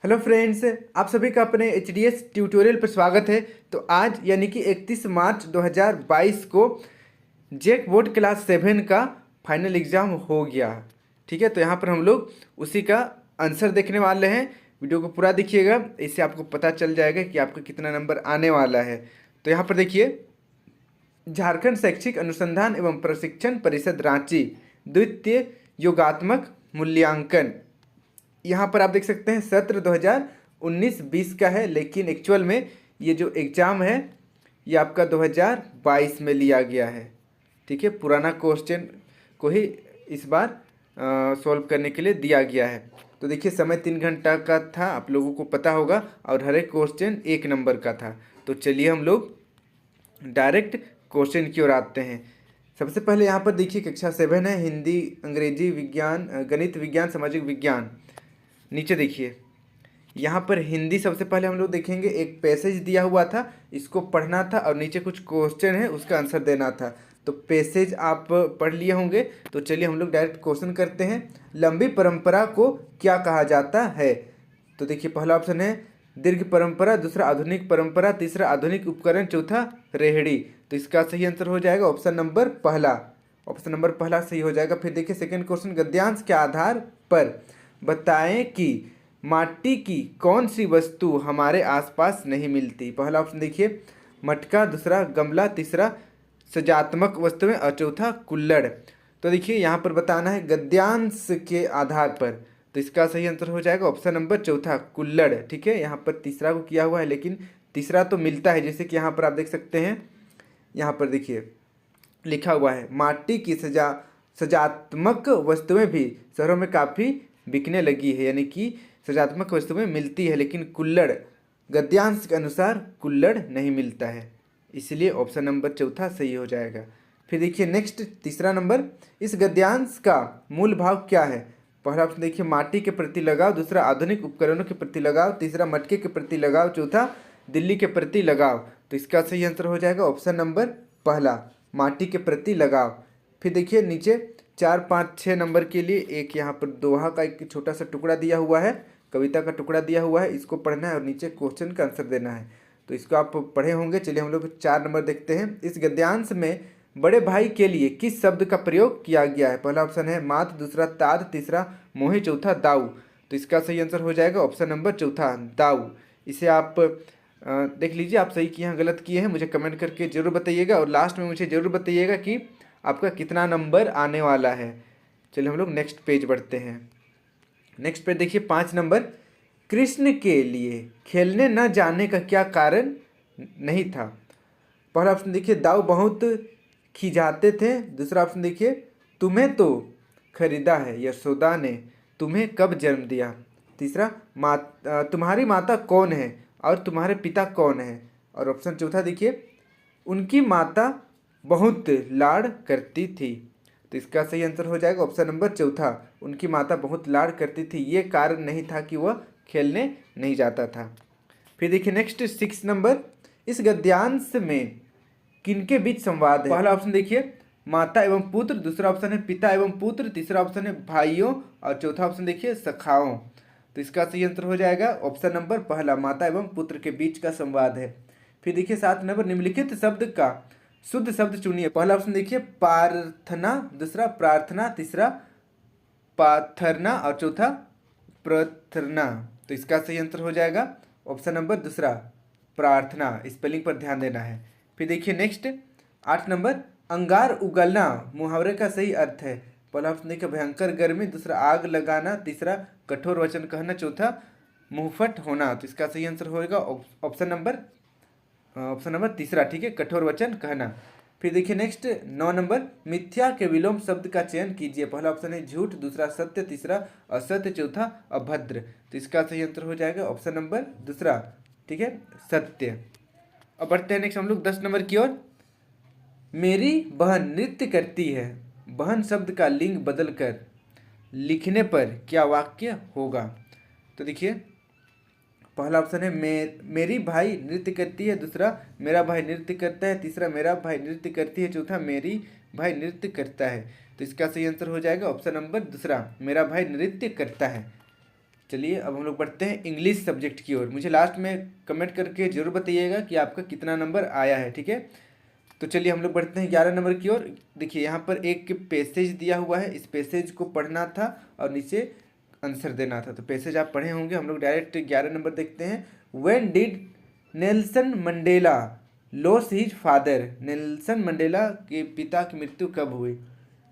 Hello friends, आप सभी का अपने एच ट्यूटोरियल पर स्वागत है। तो आज यानी कि 31 मार्च 2022 को जेक बोर्ड क्लास 7 का फाइनल एग्ज़ाम हो गया। ठीक है, तो यहाँ पर हम लोग उसी का आंसर देखने वाले हैं। वीडियो को पूरा देखिएगा, इससे आपको पता चल जाएगा कि आपका कितना नंबर आने वाला है। तो यहाँ पर देखिए, झारखंड शैक्षिक अनुसंधान एवं प्रशिक्षण परिषद रांची द्वितीय योगात्मक मूल्यांकन, यहाँ पर आप देख सकते हैं सत्र 2019-20 का है, लेकिन एक्चुअल में ये जो एग्ज़ाम है ये आपका 2022 में लिया गया है। ठीक है, पुराना क्वेश्चन को ही इस बार सॉल्व करने के लिए दिया गया है। तो देखिए, समय 3 घंटा का था, आप लोगों को पता होगा, और हर एक क्वेश्चन 1 नंबर का था। तो चलिए हम लोग डायरेक्ट क्वेश्चन की ओर आते हैं। सबसे पहले यहाँ पर देखिए, कक्षा 7 है, हिंदी, अंग्रेजी, विज्ञान, गणित, विज्ञान, सामाजिक विज्ञान। नीचे देखिए, यहाँ पर हिंदी सबसे पहले हम लोग देखेंगे। एक पैसेज दिया हुआ था, इसको पढ़ना था और नीचे कुछ क्वेश्चन है, उसका आंसर देना था। तो पैसेज आप पढ़ लिए होंगे। तो चलिए हम लोग डायरेक्ट क्वेश्चन करते हैं। लंबी परंपरा को क्या कहा जाता है? तो देखिए, पहला ऑप्शन है दीर्घ परंपरा, दूसरा आधुनिक परंपरा, तीसरा आधुनिक उपकरण, चौथा रेहड़ी। तो इसका सही आंसर हो जाएगा ऑप्शन नंबर पहला। ऑप्शन नंबर पहला सही हो जाएगा। फिर देखिए सेकंड क्वेश्चन, गद्यांश के आधार पर बताएं कि माटी की कौन सी वस्तु हमारे आसपास नहीं मिलती। पहला ऑप्शन देखिए मटका, दूसरा गमला, तीसरा सजात्मक वस्तुएं और चौथा कुल्हड़। तो देखिए यहाँ पर बताना है गद्यांश के आधार पर, तो इसका सही आंसर हो जाएगा ऑप्शन नंबर चौथा कुल्हड़। ठीक है, यहाँ पर तीसरा को किया हुआ है, लेकिन तीसरा तो मिलता है, जैसे कि यहाँ पर आप देख सकते हैं। यहाँ पर देखिए लिखा हुआ है माटी की सजात्मक वस्तुएं भी शहरों में काफ़ी बिकने लगी है, यानी कि सजात्मक वस्तुएं मिलती है, लेकिन कुल्हड़ गद्यांश के अनुसार कुल्हड़ नहीं मिलता है, इसलिए ऑप्शन नंबर चौथा सही हो जाएगा। फिर देखिए नेक्स्ट तीसरा नंबर, इस गद्यांश का मूल भाव क्या है? पहला ऑप्शन देखिए माटी के प्रति लगाव, दूसरा आधुनिक उपकरणों के प्रति लगाव, तीसरा मटके के प्रति लगाव, चौथा दिल्ली के प्रति लगाव। तो इसका सही आंसर हो जाएगा ऑप्शन नंबर पहला, माटी के प्रति लगाव। फिर देखिए नीचे 4, 5, 6 नंबर के लिए एक यहाँ पर दोहा का एक छोटा सा टुकड़ा दिया हुआ है, कविता का टुकड़ा दिया हुआ है, इसको पढ़ना है और नीचे क्वेश्चन का आंसर देना है। तो इसको आप पढ़े होंगे। चलिए हम लोग 4 नंबर देखते हैं। इस गद्यांश में बड़े भाई के लिए किस शब्द का प्रयोग किया गया है? पहला ऑप्शन है मात, दूसरा ताद, तीसरा मोहे, चौथा दाऊ। तो इसका सही आंसर हो जाएगा ऑप्शन नंबर चौथा दाऊ। इसे आप देख लीजिए, आप सही किए हैं गलत किए हैं, मुझे कमेंट करके ज़रूर बताइएगा, और लास्ट में मुझे ज़रूर बताइएगा कि आपका कितना नंबर आने वाला है। चलिए हम लोग नेक्स्ट पेज बढ़ते हैं। नेक्स्ट पेज देखिए 5 नंबर, कृष्ण के लिए खेलने न जाने का क्या कारण नहीं था? पहला ऑप्शन देखिए दाऊ बहुत खिजाते थे, दूसरा ऑप्शन देखिए तुम्हें तो खरीदा है यशोदा ने, तुम्हें कब जन्म दिया, तीसरा तुम्हारी माता कौन है और तुम्हारे पिता कौन है, और ऑप्शन चौथा देखिए उनकी माता बहुत लाड़ करती थी। तो इसका सही आंसर हो जाएगा ऑप्शन नंबर चौथा, उनकी माता बहुत लाड़ करती थी, ये कारण नहीं था कि वह खेलने नहीं जाता था। फिर देखिए नेक्स्ट 6 नंबर, इस गद्यांश में किनके बीच संवाद है? पहला ऑप्शन देखिए माता एवं पुत्र, दूसरा ऑप्शन है पिता एवं पुत्र, तीसरा ऑप्शन है भाइयों, और चौथा ऑप्शन देखिए सखाओं। तो इसका सही आंसर हो जाएगा ऑप्शन नंबर पहला, माता एवं पुत्र के बीच का संवाद है। फिर देखिए 7 नंबर, निम्नलिखित शब्द का शुद्ध शब्द चुनिए। पहला ऑप्शन देखिए प्रार्थना, दूसरा प्रार्थना, तीसरा पाथरना और चौथा प्रथरना। तो इसका सही आंसर हो जाएगा ऑप्शन नंबर दूसरा प्रार्थना। स्पेलिंग पर ध्यान देना है। फिर देखिए नेक्स्ट 8 नंबर, अंगार उगलना मुहावरे का सही अर्थ है। पहला ऑप्शन देखिए भयंकर गर्मी, दूसरा आग लगाना, तीसरा कठोर वचन कहना, चौथा मुंहफट होना। तो इसका सही आंसर होगा ऑप्शन नंबर तीसरा। ठीक है, कठोर वचन कहना। फिर देखिए नेक्स्ट 9 नंबर, मिथ्या के विलोम शब्द का चयन कीजिए। पहला ऑप्शन है झूठ, दूसरा सत्य, तीसरा असत्य, चौथा अभद्र। तो इसका सही आंसर हो जाएगा ऑप्शन नंबर दूसरा। ठीक है, सत्य। अब बढ़ते हैं नेक्स्ट हम लोग 10 नंबर की ओर। मेरी बहन नृत्य करती है, बहन शब्द का लिंग बदलकर लिखने पर क्या वाक्य होगा? तो देखिए पहला ऑप्शन है मेरी भाई नृत्य करती है, दूसरा मेरा भाई नृत्य करता है, तीसरा मेरा भाई नृत्य करती है, चौथा मेरी भाई नृत्य करता है। तो इसका सही आंसर हो जाएगा ऑप्शन नंबर दूसरा, मेरा भाई नृत्य करता है। चलिए अब हम लोग बढ़ते हैं इंग्लिश सब्जेक्ट की ओर। मुझे लास्ट में कमेंट करके ज़रूर बताइएगा कि आपका कितना नंबर आया है, ठीक है। तो चलिए हम लोग बढ़ते हैं 11 नंबर की ओर। देखिए यहाँ पर एक पैसेज दिया हुआ है, इस पैसेज को पढ़ना था और नीचे आंसर देना था। तो पैसेज आप पढ़े होंगे, हम लोग डायरेक्ट 11 नंबर देखते हैं। When did Nelson Mandela loss his father? Nelson Mandela के पिता की मृत्यु कब हुई?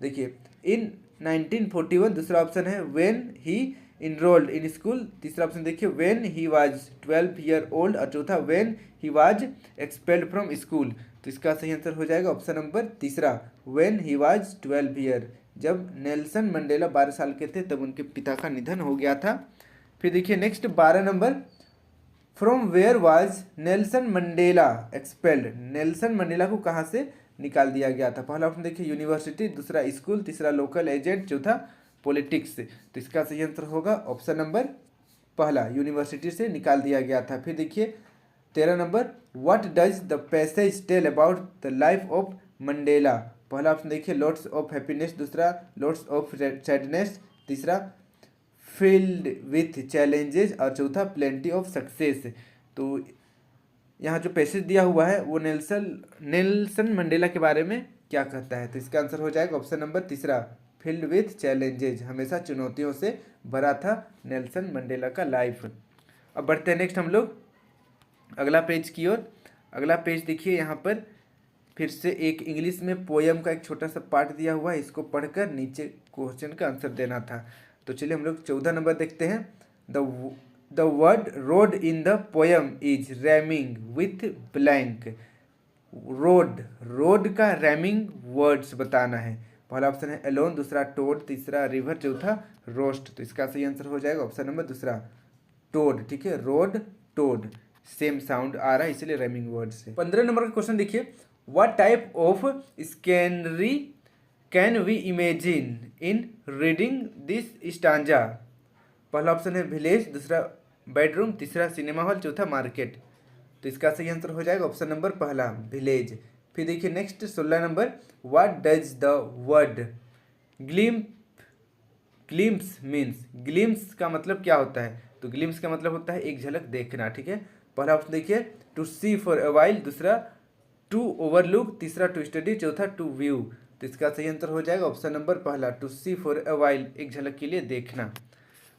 देखिए इन 1941 दूसरा ऑप्शन है। When he enrolled in school तीसरा ऑप्शन देखिए। When he was 12 year old और चौथा when he was expelled from school. तो इसका सही आंसर हो जाएगा ऑप्शन नंबर तीसरा, व्हेन ही वाज 12 ईयर। जब नेल्सन मंडेला 12 साल के थे तब उनके पिता का निधन हो गया था। फिर देखिए next 12 number, from where was Nelson Mandela expelled? Nelson Mandela को कहाँ से निकाल दिया गया था? पहला ऑप्शन देखिए यूनिवर्सिटी, दूसरा स्कूल, तीसरा लोकल एजेंट, चौथा पॉलिटिक्स। तो इसका सही आंसर होगा ऑप्शन नंबर पहला, यूनिवर्सिटी से निकाल दिया गया था। फिर देखिए 13 number, what does the passage tell about the life of Mandela? पहला ऑप्शन देखिए लॉट्स ऑफ हैप्पीनेस, दूसरा लॉट्स ऑफ सैडनेस, तीसरा फील्ड विथ चैलेंजेस और चौथा प्लेंटी ऑफ सक्सेस। तो यहाँ जो पैसेज दिया हुआ है वो नेल्सन मंडेला के बारे में क्या कहता है? तो इसका आंसर हो जाएगा ऑप्शन नंबर तीसरा, फील्ड विथ चैलेंजेज। हमेशा चुनौतियों से भरा था नेल्सन मंडेला का लाइफ। अब बढ़ते हैं नेक्स्ट हम लोग अगला पेज की ओर। अगला पेज देखिए, यहाँ पर फिर से एक इंग्लिश में पोयम का एक छोटा सा पार्ट दिया हुआ है, इसको पढ़कर नीचे क्वेश्चन का आंसर देना था। तो चलिए हम लोग 14 नंबर देखते हैं। The word road in the poem is rhyming with blank. Road का रैमिंग वर्ड्स बताना है। पहला ऑप्शन है एलोन, दूसरा टोड, तीसरा रिवर, चौथा रोस्ट। तो इसका सही आंसर हो जाएगा ऑप्शन नंबर दूसरा, टोड, ठीक है। रोड टोड सेम साउंड आ रहा है इसलिए रैमिंग वर्ड से। 15 नंबर का क्वेश्चन देखिए, what type of scenery can we imagine in reading this stanza? पहला ऑप्शन है विलेज, दूसरा बेडरूम, तीसरा सिनेमा हॉल, चौथा मार्केट। तो इसका सही आंसर हो जाएगा ऑप्शन नंबर पहला, विलेज। फिर देखिए next 16 number, what does the word glimpse means? Glimpse का मतलब क्या होता है? तो ग्लिम्स का मतलब होता है एक झलक देखना, ठीक है। पहला ऑप्शन देखिए to see for a while, दूसरा टू ओवरलुक, तीसरा टू स्टडी, चौथा टू व्यू। तो इसका सही आंसर हो जाएगा ऑप्शन नंबर पहला, to see for a while, एक झलक के लिए देखना।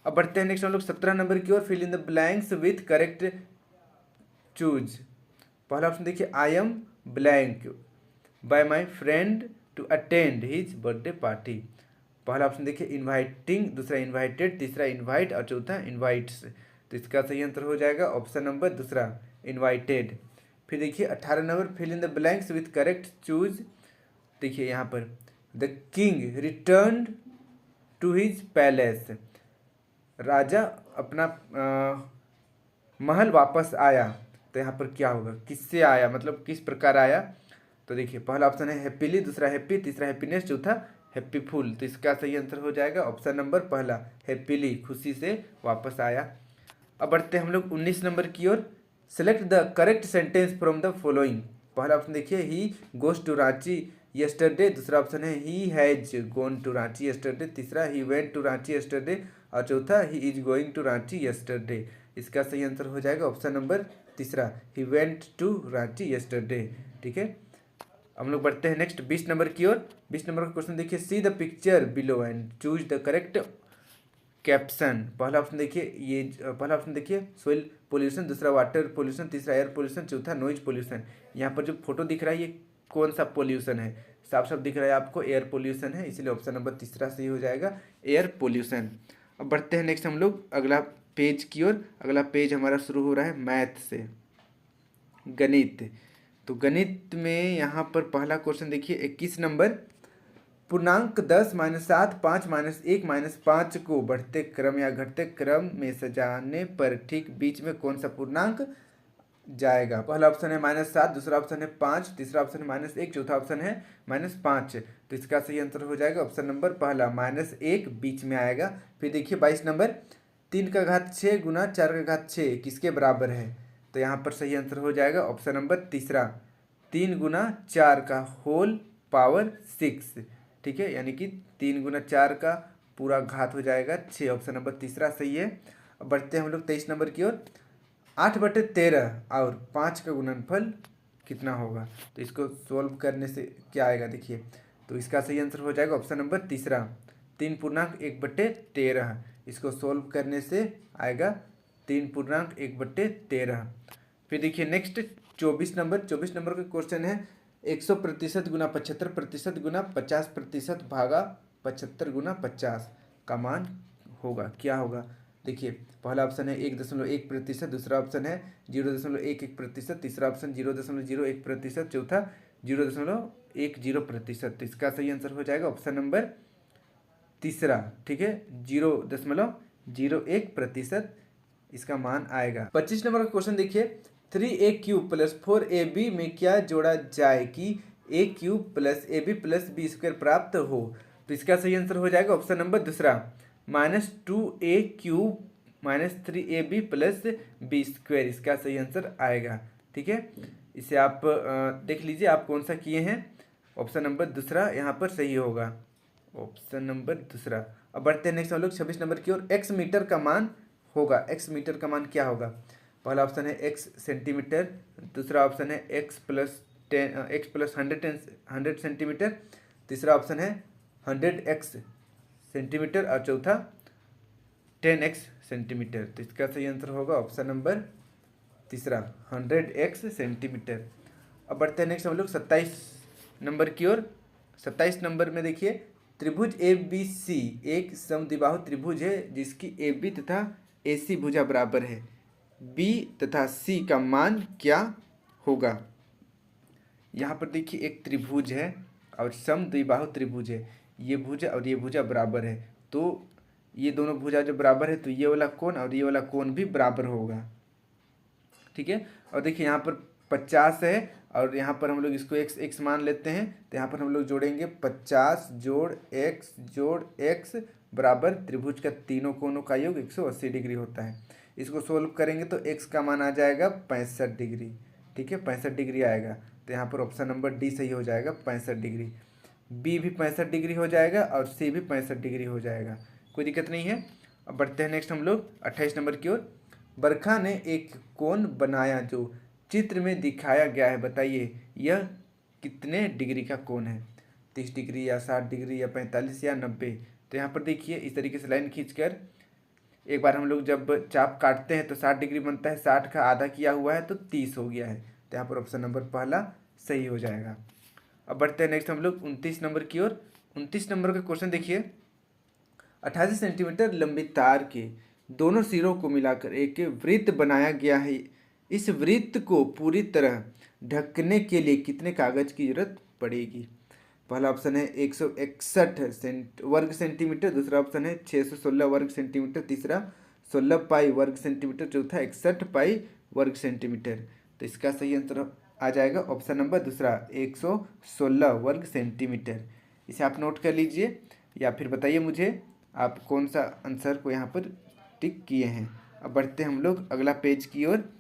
अब बढ़ते हैं नेक्स्ट हम लोग 17 नंबर की ओर। Fill in the blanks with correct choose. पहला ऑप्शन देखिए I am blank by my friend to attend his birthday party. पहला ऑप्शन देखिए इन्वाइटिंग, दूसरा इन्वाइटेड, तीसरा इन्वाइट और चौथा इन्वाइट्स। तो इसका सही आंसर हो जाएगा ऑप्शन नंबर दूसरा, इन्वाइटेड। फिर देखिए 18 नंबर, fill in the blanks with correct choose. देखिए यहाँ पर the king return to his palace. राजा अपना महल वापस आया। तो यहाँ पर क्या होगा, किससे आया, मतलब किस प्रकार आया? तो देखिए पहला ऑप्शन है हैप्पीली, दूसरा हैप्पी, तीसरा हैप्पीनेस, चौथा हैप्पीफुल। तो इसका सही आंसर हो जाएगा ऑप्शन नंबर पहला, हैप्पीली, खुशी से वापस आया। अब बढ़ते हैं हम लोग 19 नंबर की ओर। Select the correct sentence from the following. पहला ऑप्शन देखिए he goes to Ranchi yesterday, दूसरा ऑप्शन है he has gone to Ranchi yesterday, तीसरा he went to Ranchi yesterday और चौथा he is going to Ranchi yesterday. इसका सही आंसर हो जाएगा ऑप्शन नंबर तीसरा, he went to Ranchi yesterday, ठीक है। हम लोग बढ़ते हैं नेक्स्ट 20 नंबर की ओर। 20 नंबर का क्वेश्चन देखिए, see the picture below and choose the correct caption. पहला ऑप्शन देखिए सोइल पोल्यूशन, दूसरा वाटर पोल्यूशन, तीसरा एयर पोल्यूशन, चौथा नॉइज पोल्यूशन। यहाँ पर जो फोटो दिख रहा है ये कौन सा पोल्यूशन है? साफ साफ दिख रहा है आपको एयर पोल्यूशन है, इसलिए ऑप्शन नंबर तीसरा सही हो जाएगा, एयर पोल्यूशन। अब बढ़ते हैं नेक्स्ट हम लोग अगला पेज की ओर। अगला पेज हमारा शुरू हो रहा है मैथ से, गणित। तो गणित में यहाँ पर पहला क्वेश्चन देखिए 21 नंबर, पूर्णांक 10 - 7 5 - 1 - 5 को बढ़ते क्रम या घटते क्रम में सजाने पर ठीक बीच में कौन सा पूर्णांक जाएगा? पहला ऑप्शन है -7, दूसरा ऑप्शन है 5, तीसरा ऑप्शन है -1, चौथा ऑप्शन है -5। तो इसका सही आंसर हो जाएगा ऑप्शन नंबर पहला, -1 बीच में आएगा। फिर देखिए 22 नंबर, 3 का घात 6 गुना 4 का घात 6 किसके बराबर है? तो यहाँ पर सही आंसर हो जाएगा ऑप्शन नंबर तीसरा, 3 गुना 4 का होल पावर 6, ठीक है। यानी कि 3 गुना 4 का पूरा घात हो जाएगा 6, ऑप्शन नंबर तीसरा सही है। अब बढ़ते हैं हम लोग 23 नंबर की ओर। 8/13 और 5 का गुणनफल कितना होगा? तो इसको सोल्व करने से क्या आएगा देखिए, तो इसका सही आंसर हो जाएगा ऑप्शन नंबर तीसरा, 3/1/13। इसको सोल्व करने से आएगा 3/1/13। फिर देखिए नेक्स्ट 24 नंबर का क्वेश्चन है 100% गुना 75% गुना 50% भागा 75 × 50 का मान होगा, क्या होगा? देखिए पहला ऑप्शन है 1.1%, दूसरा ऑप्शन है 0.11%, तीसरा ऑप्शन 0.01%, चौथा 0.10%। तो इसका सही आंसर हो जाएगा ऑप्शन नंबर तीसरा, ठीक है, 0.01% इसका मान आएगा। 25 नंबर का क्वेश्चन देखिए, 3a³ + 4ab में क्या जोड़ा जाए कि a³ + ab + b² प्राप्त हो? तो इसका सही आंसर हो जाएगा ऑप्शन नंबर दूसरा, -2a³ - 3ab + b²। इसका सही आंसर आएगा, ठीक है। इसे आप देख लीजिए आप कौन सा किए हैं। ऑप्शन नंबर दूसरा यहाँ पर सही होगा, ऑप्शन नंबर दूसरा। अब बढ़ते हैं नेक्स्ट हम लोग 26 नंबर की ओर। x मीटर का मान होगा, x मीटर का मान क्या होगा? पहला ऑप्शन है x सेंटीमीटर, दूसरा ऑप्शन है x + 100 सेंटीमीटर, तीसरा ऑप्शन है 100x सेंटीमीटर और चौथा 10x सेंटीमीटर। तो इसका सही आंसर होगा ऑप्शन नंबर तीसरा, 100x सेंटीमीटर। अब बढ़ते हैं नेक्स्ट हम लोग 27 नंबर की ओर। 27 नंबर में देखिए, त्रिभुज ABC एक समद्विबाहु त्रिभुज है जिसकी AB तथा AC भुजा बराबर है। B तथा C का मान क्या होगा? यहाँ पर देखिए एक त्रिभुज है और समद्विबाहु त्रिभुज है, ये भुजा और ये भुजा बराबर है, तो ये दोनों भुजा जो बराबर है तो ये वाला कोण और ये वाला कोण भी बराबर होगा, ठीक है। और देखिए यहाँ पर 50 है और यहाँ पर हम लोग इसको x मान लेते हैं, तो यहाँ पर हम लोग जोड़ेंगे 50 + x + x बराबर त्रिभुज का तीनों कोणों का योग 180 डिग्री होता है। इसको सोल्व करेंगे तो x का मान आ जाएगा 65 डिग्री, ठीक है, 65 डिग्री आएगा। तो यहाँ पर ऑप्शन नंबर डी सही हो जाएगा, 65 डिग्री। बी भी 65 डिग्री हो जाएगा और सी भी 65 डिग्री हो जाएगा, कोई दिक्कत नहीं है। अब बढ़ते हैं नेक्स्ट हम लोग 28 नंबर की ओर। बरखा ने एक कोण बनाया जो चित्र में दिखाया गया है, बताइए यह कितने डिग्री का कोण है? 30 डिग्री या 60 डिग्री या 45 या 90? तो यहाँ पर देखिए इस तरीके से लाइन खींचकर एक बार हम लोग जब चाप काटते हैं तो 60 डिग्री बनता है, 60 का आधा किया हुआ है तो 30 हो गया है। तो यहाँ पर ऑप्शन नंबर पहला सही हो जाएगा। अब बढ़ते हैं नेक्स्ट हम लोग 29 नंबर की ओर। 29 नंबर का क्वेश्चन देखिए, 88 सेंटीमीटर लंबी तार के दोनों सिरों को मिलाकर एक वृत्त बनाया गया है। इस वृत्त को पूरी तरह ढकने के लिए कितने कागज की जरूरत पड़ेगी? पहला ऑप्शन है 161 वर्ग सेंटीमीटर, दूसरा ऑप्शन है 616 वर्ग सेंटीमीटर, तीसरा 16 पाई वर्ग सेंटीमीटर, चौथा 61 पाई वर्ग सेंटीमीटर। तो इसका सही आंसर आ जाएगा ऑप्शन नंबर दूसरा, 116 वर्ग सेंटीमीटर। इसे आप नोट कर लीजिए या फिर बताइए मुझे आप कौन सा आंसर को यहाँ पर टिक किए हैं। अब बढ़ते हैं हम लोग अगला पेज की ओर।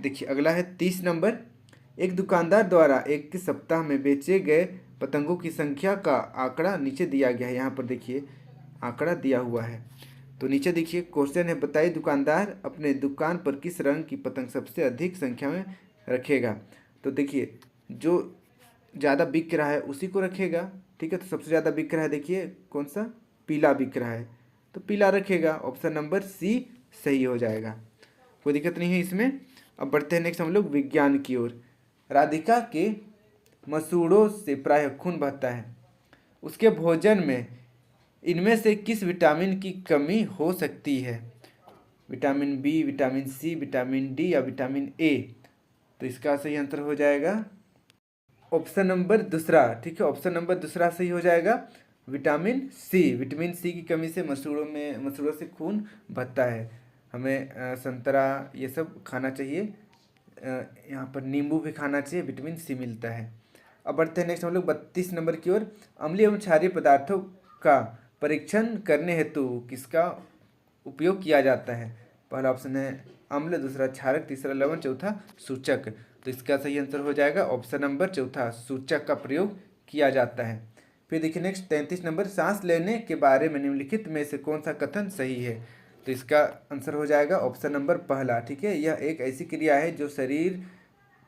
देखिए अगला है 30 नंबर। एक दुकानदार द्वारा एक सप्ताह में बेचे गए पतंगों की संख्या का आंकड़ा नीचे दिया गया है। यहाँ पर देखिए आंकड़ा दिया हुआ है, तो नीचे देखिए क्वेश्चन है, बताइए दुकानदार अपने दुकान पर किस रंग की पतंग सबसे अधिक संख्या में रखेगा? तो देखिए जो ज़्यादा बिक रहा है उसी को रखेगा, ठीक है। तो सबसे ज़्यादा बिक रहा है देखिए कौन सा, पीला बिक रहा है तो पीला रखेगा, ऑप्शन नंबर सी सही हो जाएगा, कोई दिक्कत नहीं है इसमें। अब बढ़ते हैं नेक्स्ट हम लोग विज्ञान की ओर। राधिका के मसूड़ों से प्रायः खून बहता है, उसके भोजन में इनमें से किस विटामिन की कमी हो सकती है? Vitamin B, vitamin C, vitamin D या विटामिन ए? तो इसका सही आंसर हो जाएगा ऑप्शन नंबर दूसरा, ठीक है, ऑप्शन नंबर दूसरा सही हो जाएगा, विटामिन सी। विटामिन सी की कमी से मसूड़ों से खून बहता है। हमें संतरा ये सब खाना चाहिए, यहाँ पर नींबू भी खाना चाहिए, विटामिन सी मिलता है। अब बढ़ते हैं नेक्स्ट हम लोग 32 नंबर की ओर। अम्लीय एवं क्षारीय पदार्थों का परीक्षण करने हेतु किसका उपयोग किया जाता है? पहला ऑप्शन है अम्ल, दूसरा क्षारक, तीसरा लवण, चौथा सूचक। तो इसका सही आंसर हो जाएगा ऑप्शन नंबर चौथा, सूचक का प्रयोग किया जाता है। फिर देखिए नेक्स्ट 33 नंबर, सांस लेने के बारे में निम्नलिखित में से कौन सा कथन सही है? तो इसका आंसर हो जाएगा ऑप्शन नंबर पहला। ठीक है, यह एक ऐसी क्रिया है जो शरीर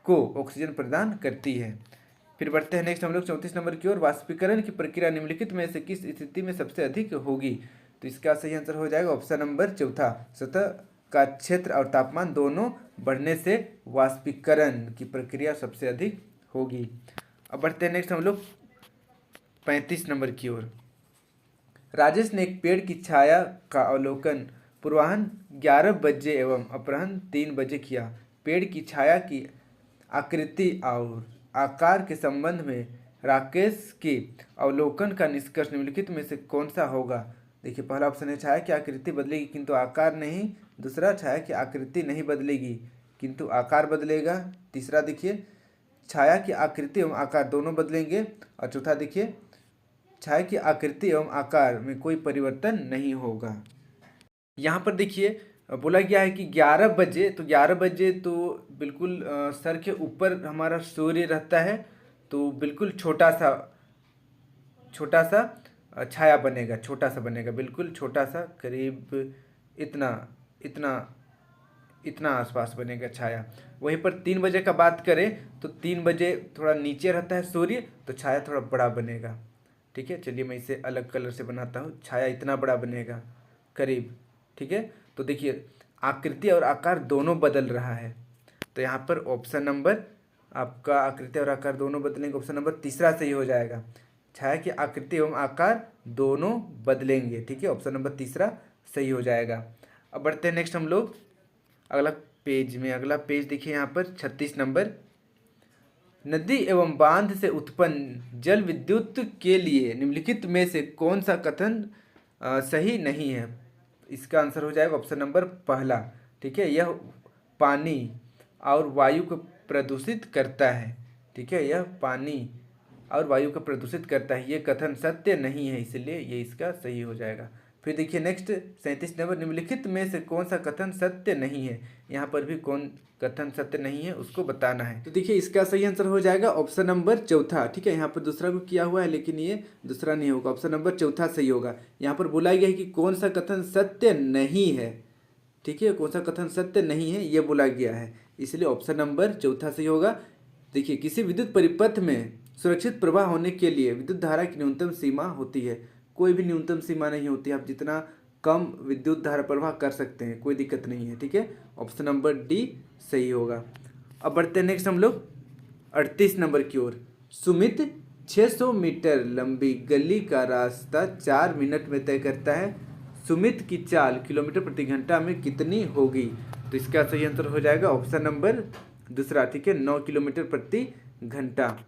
को ऑक्सीजन प्रदान करती है। फिर बढ़ते हैं नेक्स्ट हम लोग 34 नंबर की ओर। वाष्पीकरण की प्रक्रिया निम्नलिखित में से किस स्थिति में सबसे अधिक होगी? तो इसका सही आंसर हो जाएगा ऑप्शन नंबर चौथा। सतह का क्षेत्र और तापमान दोनों बढ़ने से वाष्पीकरण की प्रक्रिया सबसे अधिक होगी। अब बढ़ते हैं नेक्स्ट हम लोग 35 नंबर की ओर। राजेश ने एक पेड़ की छाया का अवलोकन पूर्वाह्न 11 बजे एवं अपराह्न 3 बजे किया। पेड़ की छाया की आकृति और आकार के संबंध में राकेश के अवलोकन का निष्कर्ष निम्नलिखित में से कौन सा होगा? देखिए, पहला ऑप्शन है छाया की आकृति बदलेगी किंतु आकार नहीं। दूसरा, छाया की आकृति नहीं बदलेगी किंतु आकार बदलेगा। तीसरा देखिए, छाया की आकृति एवं आकार दोनों बदलेंगे। और चौथा देखिए, छाया की आकृति एवं आकार में कोई परिवर्तन नहीं होगा। यहाँ पर देखिए बोला गया है कि 11 बजे, तो 11 बजे तो बिल्कुल सर के ऊपर हमारा सूर्य रहता है, तो बिल्कुल छोटा सा छाया बनेगा, छोटा सा बनेगा, बिल्कुल छोटा सा, करीब इतना इतना इतना आसपास बनेगा छाया। वहीं पर 3 बजे का बात करें तो 3 बजे थोड़ा नीचे रहता है सूर्य, तो छाया थोड़ा बड़ा बनेगा। ठीक है, चलिए मैं इसे अलग कलर से बनाता हूँ। छाया इतना बड़ा बनेगा करीब। ठीक है, तो देखिए आकृति और आकार दोनों बदल रहा है, तो यहाँ पर ऑप्शन नंबर आपका आकृति और आकार दोनों बदलेंगे, ऑप्शन नंबर तीसरा सही हो जाएगा। छाया की आकृति एवं आकार दोनों बदलेंगे। ठीक है, ऑप्शन नंबर तीसरा सही हो जाएगा। अब बढ़ते हैं नेक्स्ट हम लोग अगला पेज देखिए यहाँ पर 36 नंबर। नदी एवं बांध से उत्पन्न जल विद्युत के लिए निम्नलिखित में से कौन सा कथन सही नहीं है? इसका आंसर हो जाएगा ऑप्शन नंबर पहला। ठीक है, यह पानी और वायु को प्रदूषित करता है। ठीक है, यह पानी और वायु को प्रदूषित करता है, ये कथन सत्य नहीं है, इसलिए ये इसका सही हो जाएगा। फिर देखिए नेक्स्ट 37 नंबर। निम्नलिखित में से कौन सा कथन सत्य नहीं है? यहाँ पर भी कौन कथन सत्य नहीं है उसको बताना है। तो देखिए इसका सही आंसर हो जाएगा ऑप्शन नंबर चौथा। ठीक है, यहाँ पर दूसरा भी किया हुआ है लेकिन ये दूसरा नहीं होगा, ऑप्शन नंबर चौथा सही होगा। यहाँ पर बोला गया है कि कौन सा कथन सत्य नहीं है। ठीक है, कौन सा कथन सत्य नहीं है ये बोला गया है, इसलिए ऑप्शन नंबर चौथा सही होगा। देखिए, किसी विद्युत परिपथ में सुरक्षित प्रवाह होने के लिए विद्युत धारा की न्यूनतम सीमा होती है। कोई भी न्यूनतम सीमा नहीं होती, आप जितना कम विद्युत धारा प्रवाह कर सकते हैं, कोई दिक्कत नहीं है। ठीक है, ऑप्शन नंबर डी सही होगा। अब बढ़ते हैं नेक्स्ट हम लोग 38 नंबर की ओर। सुमित 600 मीटर लंबी गली का रास्ता 4 मिनट में तय करता है। सुमित की चाल किलोमीटर प्रति घंटा में कितनी होगी? तो इसका सही आंसर हो जाएगा ऑप्शन नंबर दूसरा। ठीक है, 9 किलोमीटर प्रति घंटा।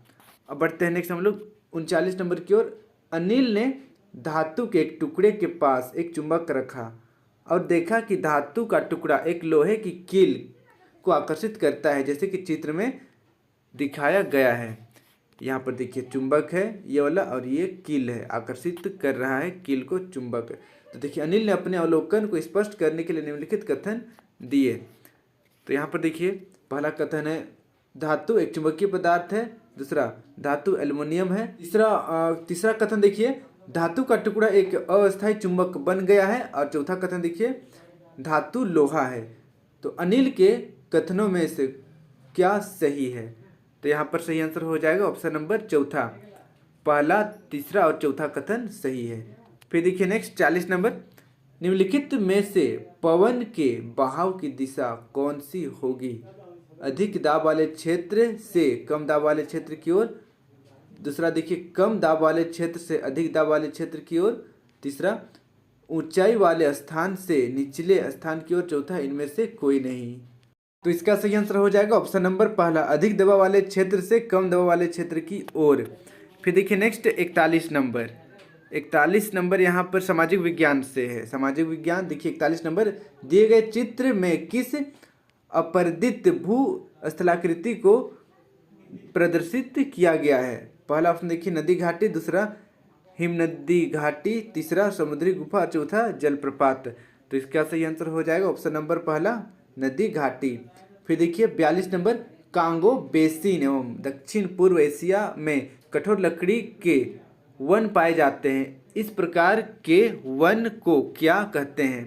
अब बढ़ते हैं नेक्स्ट हम लोग 39 नंबर की ओर। अनिल ने धातु के एक टुकड़े के पास एक चुंबक रखा और देखा कि धातु का टुकड़ा एक लोहे की कील को आकर्षित करता है, जैसे कि चित्र में दिखाया गया है। यहाँ पर देखिए चुंबक है ये वाला और ये कील है, आकर्षित कर रहा है कील को चुंबक। तो देखिए अनिल ने अपने अवलोकन को स्पष्ट करने के लिए निम्नलिखित कथन दिए। तो यहाँ पर देखिए पहला कथन है धातु एक चुंबकीय पदार्थ है। दूसरा, धातु एल्युमिनियम है। तीसरा कथन देखिए धातु का टुकड़ा एक अस्थायी चुंबक बन गया है। और चौथा कथन देखिए धातु लोहा है। तो अनिल के कथनों में से क्या सही है? तो यहाँ पर सही आंसर हो जाएगा ऑप्शन नंबर चौथा। पहला, तीसरा और चौथा कथन सही है। फिर देखिए नेक्स्ट 40 नंबर। निम्नलिखित में से पवन के बहाव की दिशा कौन सी होगी? अधिक दाब वाले क्षेत्र से कम दाब वाले क्षेत्र की ओर। दूसरा देखिए कम दाब वाले क्षेत्र से अधिक दाब वाले क्षेत्र की ओर। तीसरा, ऊंचाई वाले स्थान से निचले स्थान की ओर। चौथा, इनमें से कोई नहीं। तो इसका सही आंसर हो जाएगा ऑप्शन नंबर पहला, अधिक दबाव वाले क्षेत्र से कम दबाव वाले क्षेत्र की ओर। फिर देखिए नेक्स्ट 41 नंबर। 41 नंबर यहाँ पर सामाजिक विज्ञान से है। सामाजिक विज्ञान देखिए 41 नंबर। दिए गए चित्र में किस अपरदित भू स्थलाकृति को प्रदर्शित किया गया है? पहला ऑप्शन देखिए नदी घाटी, दूसरा हिमनदी घाटी, तीसरा समुद्री गुफा और चौथा जलप्रपात। तो इसका सही आंसर हो जाएगा ऑप्शन नंबर पहला, नदी घाटी। फिर देखिए 42 नंबर। कांगो बेसिन एवं दक्षिण पूर्व एशिया में कठोर लकड़ी के वन पाए जाते हैं। इस प्रकार के वन को क्या कहते हैं?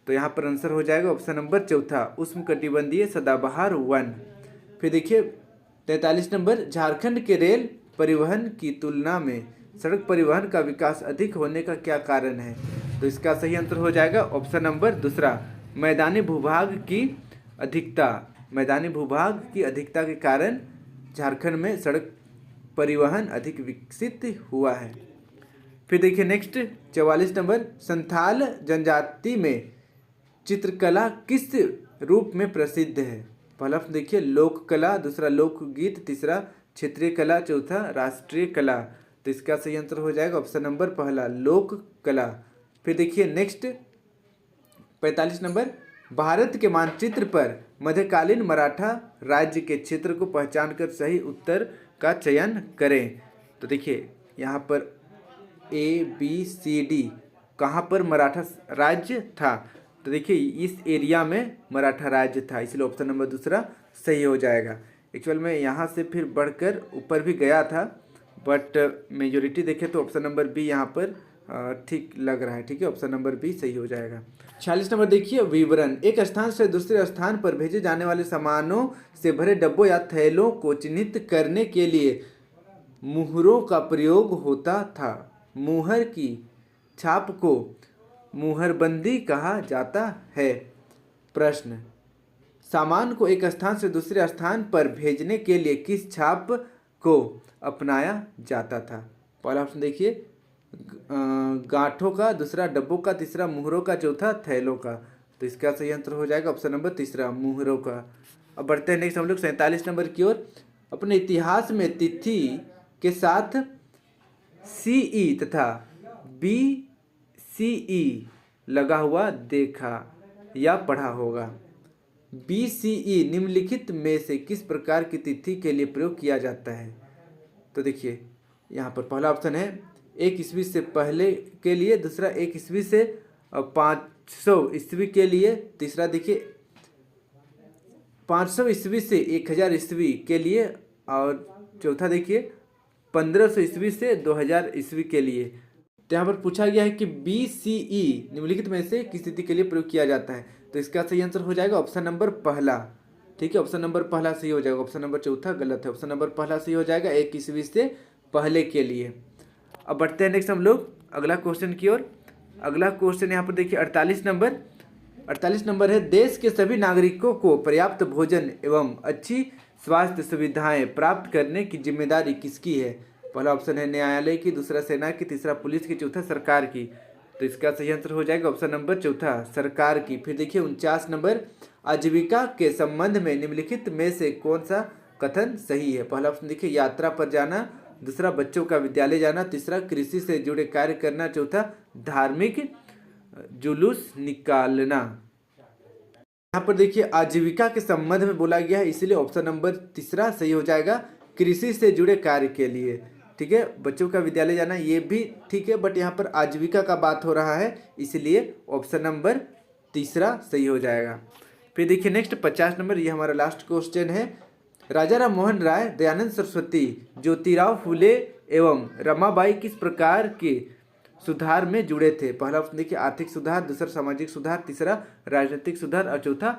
तो यहाँ पर आंसर हो जाएगा ऑप्शन नंबर चौथा, उष्णकटिबंधीय सदाबहार वन। फिर देखिए 43 नंबर, झारखंड के रेल परिवहन की तुलना में सड़क परिवहन का विकास अधिक होने का क्या कारण है? तो इसका सही आंसर हो जाएगा ऑप्शन नंबर दूसरा, मैदानी भूभाग की अधिकता। मैदानी भूभाग की अधिकता के कारण झारखंड में सड़क परिवहन अधिक विकसित हुआ है। फिर देखिए नेक्स्ट 44 नंबर, संथाल जनजाति में चित्रकला किस रूप में प्रसिद्ध है? पहला देखिए लोक कला, दूसरा लोकगीत, तीसरा क्षेत्रीय कला, चौथा राष्ट्रीय कला। तो इसका सही आंसर हो जाएगा ऑप्शन नंबर पहला, लोक कला। फिर देखिए नेक्स्ट 45 नंबर, भारत के मानचित्र पर मध्यकालीन मराठा राज्य के क्षेत्र को पहचान कर सही उत्तर का चयन करें। तो देखिए यहाँ पर ABCD कहाँ पर मराठा राज्य था? तो देखिए इस एरिया में मराठा राज्य था, इसलिए ऑप्शन नंबर दूसरा सही हो जाएगा। एक्चुअल में यहाँ से फिर बढ़कर ऊपर भी गया था, बट मेजोरिटी देखें तो ऑप्शन नंबर बी यहाँ पर ठीक लग रहा है। ठीक है, ऑप्शन नंबर बी सही हो जाएगा। 46 नंबर देखिए, विवरण, एक स्थान से दूसरे स्थान पर भेजे जाने वाले सामानों से भरे डब्बों या थैलों को चिन्हित करने के लिए मुहरों का प्रयोग होता था। मुहर की छाप को मुहरबंदी कहा जाता है। प्रश्न, सामान को एक स्थान से दूसरे स्थान पर भेजने के लिए किस छाप को अपनाया जाता था? पहला ऑप्शन देखिए गांठों का, दूसरा डब्बों का, तीसरा मुहरों का, चौथा थैलों का। तो इसका सही आंसर हो जाएगा ऑप्शन नंबर तीसरा, मुहरों का। अब बढ़ते हैं नेक्स्ट हम लोग 47 नंबर की ओर। अपने इतिहास में तिथि के साथ CE तथा BCE लगा हुआ देखा या पढ़ा होगा। BCE निम्नलिखित में से किस प्रकार की तिथि के लिए प्रयोग किया जाता है? तो देखिए यहाँ पर पहला ऑप्शन है 1 ईस्वी से पहले के लिए, दूसरा 1 ईस्वी से 500 ईस्वी के लिए, तीसरा देखिए 500 ईस्वी से 1000 ईस्वी के लिए, और चौथा देखिए 1500 ईस्वी से 2000 ईस्वी के लिए। तो यहाँ पर पूछा गया है कि BCE निम्नलिखित में से किस तिथि के लिए प्रयोग किया जाता है? तो इसका सही आंसर हो जाएगा ऑप्शन नंबर पहला। ठीक है, ऑप्शन नंबर पहला सही हो जाएगा, ऑप्शन नंबर चौथा गलत है। ऑप्शन नंबर पहला सही हो जाएगा 1 ईस्वी से पहले के लिए। अब बढ़ते हैं नेक्स्ट हम लोग अगला क्वेश्चन की ओर। अगला क्वेश्चन यहाँ पर देखिए 48 नंबर है, देश के सभी नागरिकों को पर्याप्त भोजन एवं अच्छी स्वास्थ्य सुविधाएं प्राप्त करने की जिम्मेदारी किसकी है? पहला ऑप्शन है न्यायालय की, दूसरा सेना की, तीसरा पुलिस की, चौथा सरकार की। तो इसका सही आंसर हो जाएगा ऑप्शन नंबर चौथा, सरकार की। फिर देखिए 49 नंबर, आजीविका के संबंध में निम्नलिखित में से कौन सा कथन सही है? पहला ऑप्शन देखिए यात्रा पर जाना, दूसरा बच्चों का विद्यालय जाना, तीसरा कृषि से जुड़े कार्य करना, चौथा धार्मिक जुलूस निकालना। यहाँ पर देखिए आजीविका के संबंध में बोला गया है, इसलिए ऑप्शन नंबर तीसरा सही हो जाएगा, कृषि से जुड़े कार्य के लिए। ठीक है, बच्चों का विद्यालय जाना ये भी ठीक है, बट यहाँ पर आजीविका का बात हो रहा है, इसलिए ऑप्शन नंबर तीसरा सही हो जाएगा। फिर देखिए नेक्स्ट 50 नंबर, ये हमारा लास्ट क्वेश्चन है। राजा राम मोहन राय, दयानंद सरस्वती, ज्योतिराव फुले एवं रमाबाई किस प्रकार के सुधार में जुड़े थे? पहला ऑप्शन देखिए आर्थिक सुधार, दूसरा सामाजिक सुधार, तीसरा राजनीतिक सुधार, और चौथा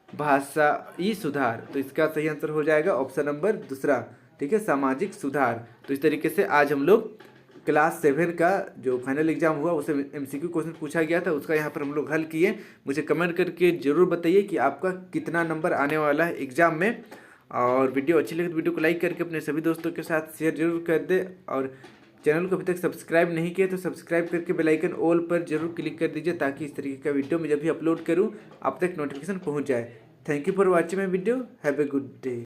भाषाई सुधार। तो इसका सही आंसर हो जाएगा ऑप्शन नंबर दूसरा। ठीक है, सामाजिक सुधार। तो इस तरीके से आज हम लोग क्लास 7 का जो फाइनल एग्जाम हुआ उसे MCQ क्वेश्चन पूछा गया था, उसका यहाँ पर हम लोग हल किए। मुझे कमेंट करके ज़रूर बताइए कि आपका कितना नंबर आने वाला है एग्जाम में। और वीडियो अच्छी लगे तो वीडियो को लाइक करके अपने सभी दोस्तों के साथ शेयर जरूर कर दे, और चैनल को अभी तक सब्सक्राइब नहीं किया तो सब्सक्राइब करके बेल आइकन ऑल पर जरूर क्लिक कर दीजिए, ताकि इस तरीके का वीडियो मैं जब भी अपलोड करूँ आप तक नोटिफिकेशन पहुँच जाए। Thank you for watching my video, have a good day.